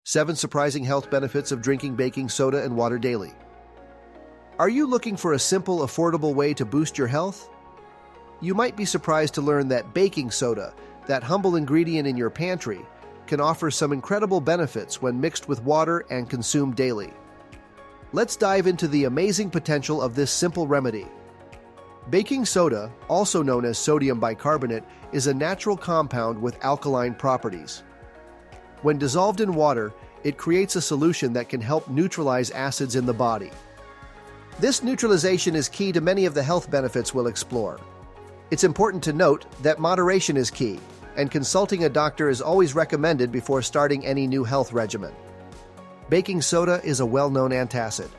7 surprising health benefits of drinking baking soda and water daily. Are you looking for a simple, affordable way to boost your health? You might be surprised to learn that baking soda, that humble ingredient in your pantry, can offer some incredible benefits when mixed with water and consumed daily. Let's dive into the amazing potential of this simple remedy. Baking soda, also known as sodium bicarbonate, is a natural compound with alkaline properties. When dissolved in water, it creates a solution that can help neutralize acids in the body. This neutralization is key to many of the health benefits we'll explore. It's important to note that moderation is key, and consulting a doctor is always recommended before starting any new health regimen. Baking soda is a well-known antacid.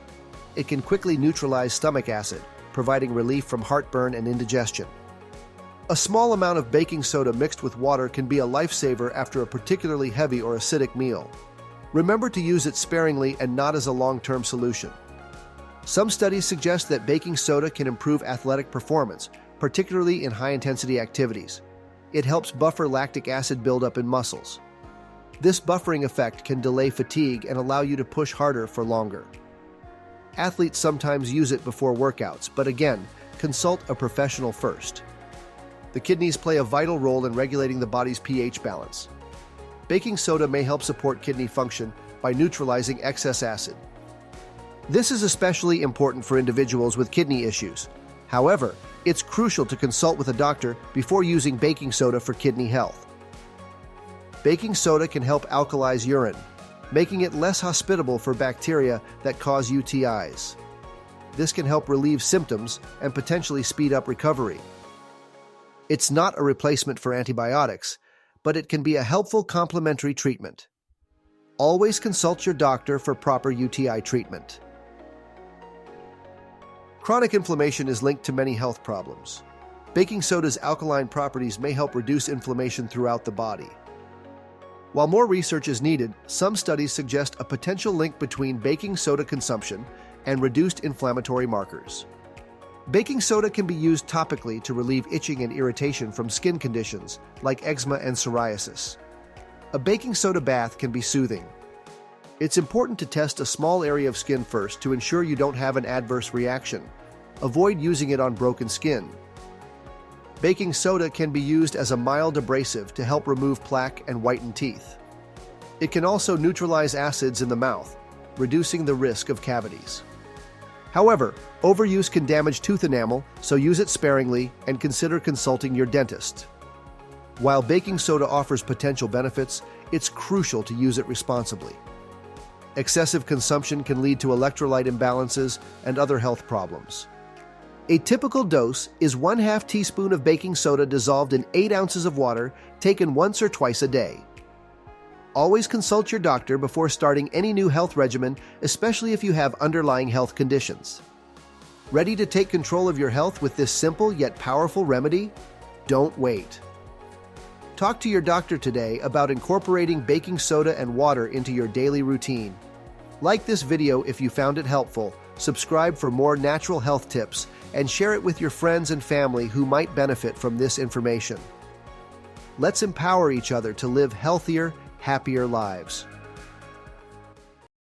It can quickly neutralize stomach acid, providing relief from heartburn and indigestion. A small amount of baking soda mixed with water can be a lifesaver after a particularly heavy or acidic meal. Remember to use it sparingly and not as a long-term solution. Some studies suggest that baking soda can improve athletic performance, particularly in high-intensity activities. It helps buffer lactic acid buildup in muscles. This buffering effect can delay fatigue and allow you to push harder for longer. Athletes sometimes use it before workouts, but again, consult a professional first. The kidneys play a vital role in regulating the body's pH balance. Baking soda may help support kidney function by neutralizing excess acid. This is especially important for individuals with kidney issues. However, it's crucial to consult with a doctor before using baking soda for kidney health. Baking soda can help alkalize urine, making it less hospitable for bacteria that cause UTIs. This can help relieve symptoms and potentially speed up recovery. It's not a replacement for antibiotics, but it can be a helpful complementary treatment. Always consult your doctor for proper UTI treatment. Chronic inflammation is linked to many health problems. Baking soda's alkaline properties may help reduce inflammation throughout the body. While more research is needed, some studies suggest a potential link between baking soda consumption and reduced inflammatory markers. Baking soda can be used topically to relieve itching and irritation from skin conditions like eczema and psoriasis. A baking soda bath can be soothing. It's important to test a small area of skin first to ensure you don't have an adverse reaction. Avoid using it on broken skin. Baking soda can be used as a mild abrasive to help remove plaque and whiten teeth. It can also neutralize acids in the mouth, reducing the risk of cavities. However, overuse can damage tooth enamel, so use it sparingly and consider consulting your dentist. While baking soda offers potential benefits, it's crucial to use it responsibly. Excessive consumption can lead to electrolyte imbalances and other health problems. A typical dose is 1/2 teaspoon of baking soda dissolved in 8 ounces of water, taken once or twice a day. Always consult your doctor before starting any new health regimen, especially if you have underlying health conditions. Ready to take control of your health with this simple yet powerful remedy? Don't wait. Talk to your doctor today about incorporating baking soda and water into your daily routine. Like this video if you found it helpful, subscribe for more natural health tips, and share it with your friends and family who might benefit from this information. Let's empower each other to live healthier, happier lives.